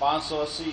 580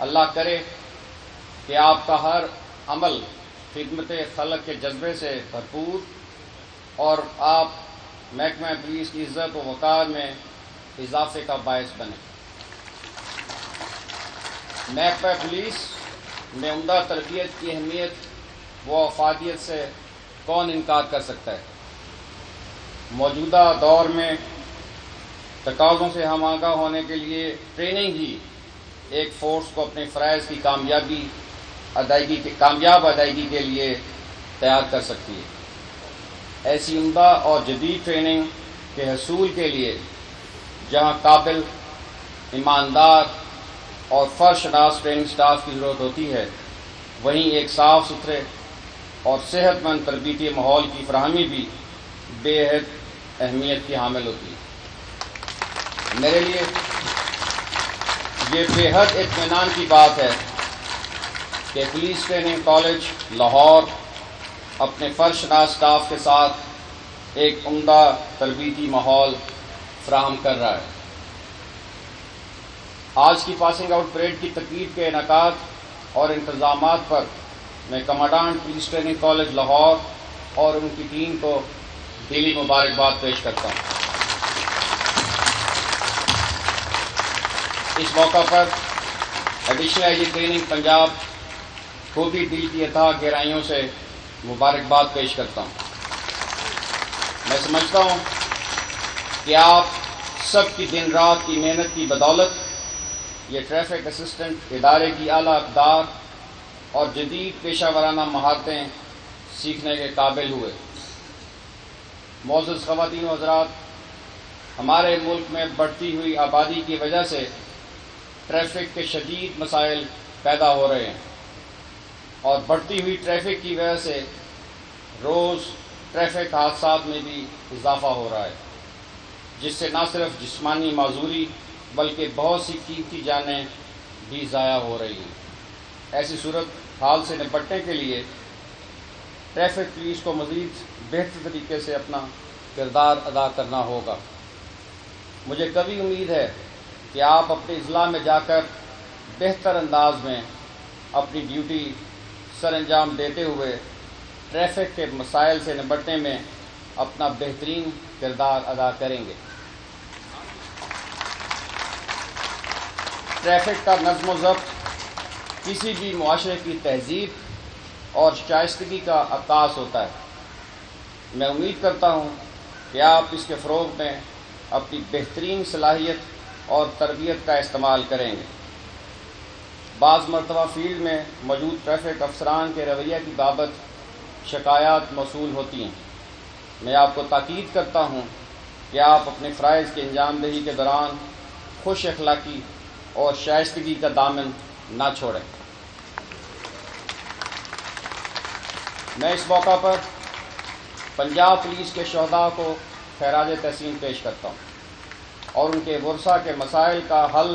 اللہ کرے کہ آپ کا ہر عمل خدمت خلق کے جذبے سے بھرپور اور آپ محکمہ پولیس کی عزت و وقار میں اضافے کا باعث بنے۔ محکمہ پولیس میں عمدہ تربیت کی اہمیت و افادیت سے کون انکار کر سکتا ہے؟ موجودہ دور میں تقاضوں سے ہم آگاہ ہونے کے لیے ٹریننگ ہی ایک فورس کو اپنے فرائض کی کامیاب ادائیگی کے لیے تیار کر سکتی ہے۔ ایسی عمدہ اور جدید ٹریننگ کے حصول کے لیے جہاں قابل، ایماندار اور فرض شناس ٹریننگ سٹاف کی ضرورت ہوتی ہے، وہیں ایک صاف ستھرے اور صحت مند تربیتی ماحول کی فراہمی بھی بے حد اہمیت کی حامل ہوتی ہے۔ میرے لیے یہ بے حد اطمینان کی بات ہے کہ پولیس ٹریننگ کالج لاہور اپنے فرض شناس سٹاف کے ساتھ ایک عمدہ تربیتی ماحول فراہم کر رہا ہے۔ آج کی پاسنگ آؤٹ پریڈ کی تقریب کے انعقاد اور انتظامات پر میں کمانڈانٹ پولیس ٹریننگ کالج لاہور اور ان کی ٹیم کو دلی مبارکباد پیش کرتا ہوں۔ اس موقع پر additional I G training Punjab کو بھی دل کی اتھاہ گہرائیوں سے مبارکباد پیش کرتا ہوں۔ میں سمجھتا ہوں کہ آپ سب کی دن رات کی محنت کی بدولت یہ ٹریفک اسسٹنٹ ادارے کی اعلیٰ اقدار اور جدید پیشہ ورانہ مہارتیں سیکھنے کے قابل ہوئے۔ معزز خواتین و حضرات، ہمارے ملک میں بڑھتی ہوئی آبادی کی وجہ سے ٹریفک کے شدید مسائل پیدا ہو رہے ہیں اور بڑھتی ہوئی ٹریفک کی وجہ سے روز ٹریفک حادثات میں بھی اضافہ ہو رہا ہے، جس سے نہ صرف جسمانی معذوری بلکہ بہت سی قیمتی جانیں بھی ضائع ہو رہی ہیں۔ ایسی صورت حال سے نپٹنے کے لیے ٹریفک پولیس کو مزید بہتر طریقے سے اپنا کردار ادا کرنا ہوگا۔ مجھے کبھی امید ہے کہ آپ اپنے اضلاع میں جا کر بہتر انداز میں اپنی ڈیوٹی سر انجام دیتے ہوئے ٹریفک کے مسائل سے نمٹنے میں اپنا بہترین کردار ادا کریں گے۔ ٹریفک کا نظم و ضبط کسی بھی معاشرے کی تہذیب اور شائستگی کا عکاس ہوتا ہے۔ میں امید کرتا ہوں کہ آپ اس کے فروغ میں اپنی بہترین صلاحیت اور تربیت کا استعمال کریں گے۔ بعض مرتبہ فیلڈ میں موجود ٹریفک افسران کے رویہ کی بابت شکایات موصول ہوتی ہیں۔ میں آپ کو تاکید کرتا ہوں کہ آپ اپنے فرائض کی انجام دہی کے دوران خوش اخلاقی اور شائستگی کا دامن نہ چھوڑیں۔ میں اس موقع پر پنجاب پولیس کے شہداء کو خراج تحسین پیش کرتا ہوں اور ان کے ورثاء کے مسائل کا حل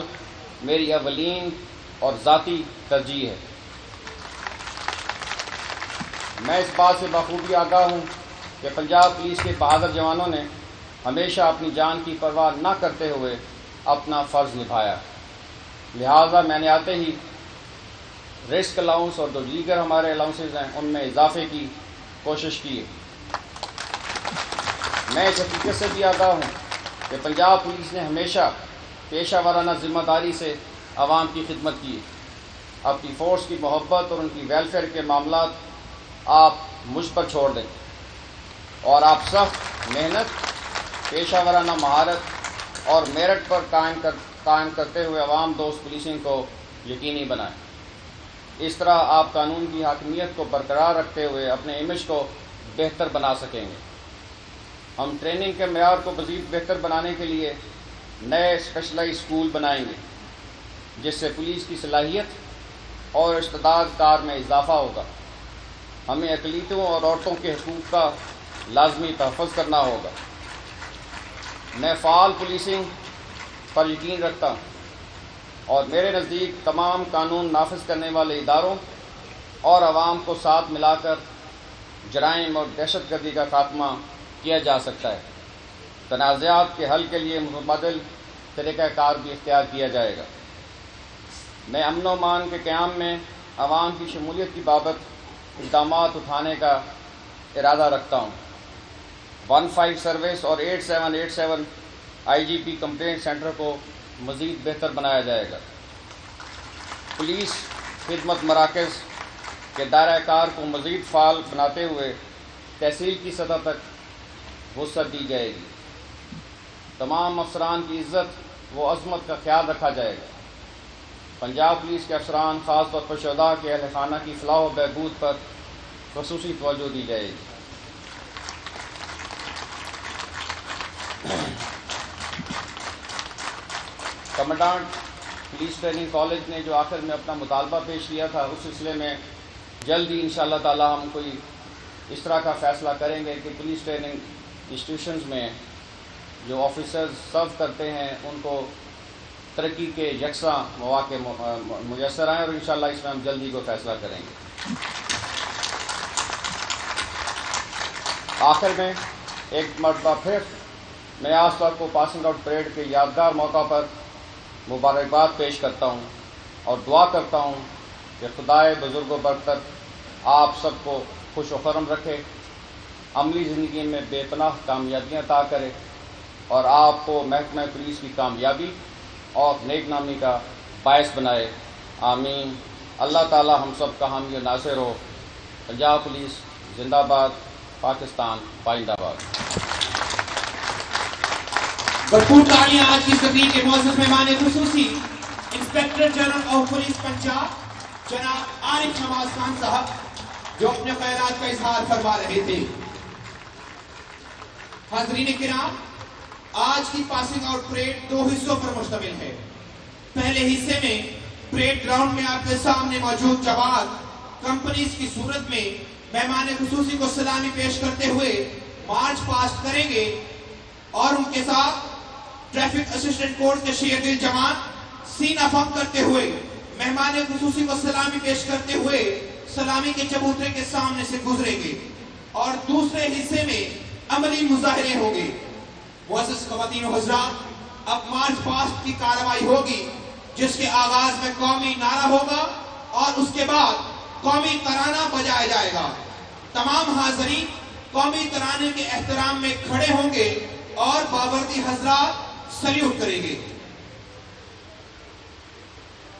میری اولین اور ذاتی ترجیح ہے۔ میں اس بات سے بخوبی آگاہ ہوں کہ پنجاب پولیس کے بہادر جوانوں نے ہمیشہ اپنی جان کی پرواہ نہ کرتے ہوئے اپنا فرض نبھایا، لہٰذا میں نے آتے ہی رسک الاؤنس اور جو دیگر ہمارے الاؤنسز ہیں ان میں اضافے کی کوشش کی ہے۔ میں اس حقیقت سے بھی آگاہ ہوں کہ پنجاب پولیس نے ہمیشہ پیشہ ورانہ ذمہ داری سے عوام کی خدمت کی ہے۔ اپنی فورس کی محبت اور ان کی ویلفیئر کے معاملات آپ مجھ پر چھوڑ دیں اور آپ سخت محنت، پیشہ ورانہ مہارت اور میرٹ پر قائم کرتے ہوئے عوام دوست پولیسنگ کو یقینی بنائیں۔ اس طرح آپ قانون کی حاکمیت کو برقرار رکھتے ہوئے اپنے امیج کو بہتر بنا سکیں گے۔ ہم ٹریننگ کے معیار کو مزید بہتر بنانے کے لیے نئے اسپیشلائز اسکول بنائیں گے، جس سے پولیس کی صلاحیت اور استعداد کار میں اضافہ ہوگا۔ ہمیں اقلیتوں اور عورتوں کے حقوق کا لازمی تحفظ کرنا ہوگا۔ میں فعال پولیسنگ پر یقین رکھتا ہوں اور میرے نزدیک تمام قانون نافذ کرنے والے اداروں اور عوام کو ساتھ ملا کر جرائم اور دہشت گردی کا خاتمہ کیا جا سکتا ہے۔ تنازعات کے حل کے لیے متبادل طریقہ کار بھی اختیار کیا جائے گا۔ میں امن و امان کے قیام میں عوام کی شمولیت کی بابت اقدامات اٹھانے کا ارادہ رکھتا ہوں۔ 15 سروس اور 8787 IGP کمپلینٹ سینٹر کو مزید بہتر بنایا جائے گا۔ پولیس خدمت مراکز کے دائرہ کار کو مزید فعال بناتے ہوئے تحصیل کی سطح تک وسعت دی جائے گی۔ تمام افسران کی عزت و عظمت کا خیال رکھا جائے گا۔ پنجاب پولیس کے افسران خاص طور پر شہداء کے اہل خانہ کی فلاح و بہبود پر خصوصی توجہ دی جائے گی۔ کمانڈنٹ پولیس ٹریننگ کالج نے جو آخر میں اپنا مطالبہ پیش کیا تھا، اس سلسلے میں جلد ہی انشاءاللہ تعالی ہم کوئی اس طرح کا فیصلہ کریں گے کہ پولیس ٹریننگ انسٹیٹیوشنز میں جو آفیسرز سرو کرتے ہیں ان کو ترقی کے یکساں مواقع میسر آئیں، اور انشاءاللہ اس میں ہم جلدی کو فیصلہ کریں گے۔ آخر میں ایک مرتبہ پھر میں آج تک کو پاسنگ آؤٹ پریڈ کے یادگار موقع پر مبارکباد پیش کرتا ہوں اور دعا کرتا ہوں کہ خدائے بزرگ و برتر آپ سب کو خوش و خرم رکھے، عملی زندگی میں بے پناہ کامیابیاں عطا کرے اور آپ کو محکمہ پولیس کی کامیابی اور نیک نامی کا باعث بنائے، آمین۔ اللہ تعالی ہم سب کا حامی و ناصر ہو۔ پنجاب پولیس زندہ باد، پاکستان پائندہ باد۔ بھرپور تالیاں آج کی تقریب کے معزز مہمان خصوصی inspector general of police Punjab جناب عارف نواز خان صاحب، جو اپنے خیالات کا اظہار فرما رہے تھے۔ حاضرین کرام، آج کی پاسنگ آؤٹ پریڈ 2 حصوں پر مشتمل ہے۔ پہلے حصے میں پریڈ گراؤنڈ میں آپ کے سامنے موجود جوان کمپنیز کی صورت میں مہمان خصوصی کو سلامی پیش کرتے ہوئے مارچ پاسٹ کریں گے، اور ان کے ساتھ ٹریفک اسسٹنٹ فورس کے شیر دل جوان سینہ فخر کرتے ہوئے مہمان خصوصی کو سلامی پیش کرتے ہوئے سلامی کے چبوترے کے سامنے سے گزریں گے، اور دوسرے حصے میں عملی مظاہرے ہوں گے۔ معزز خواتین و حضرات، اب مارچ پاسٹ کی کارروائی ہوگی، جس کے آغاز میں قومی نعرہ ہوگا اور اس کے بعد قومی ترانہ بجایا جائے گا۔ تمام حاضرین قومی ترانے کے احترام میں کھڑے ہوں گے اور بابردی حضرات سلیوٹ کریں گے۔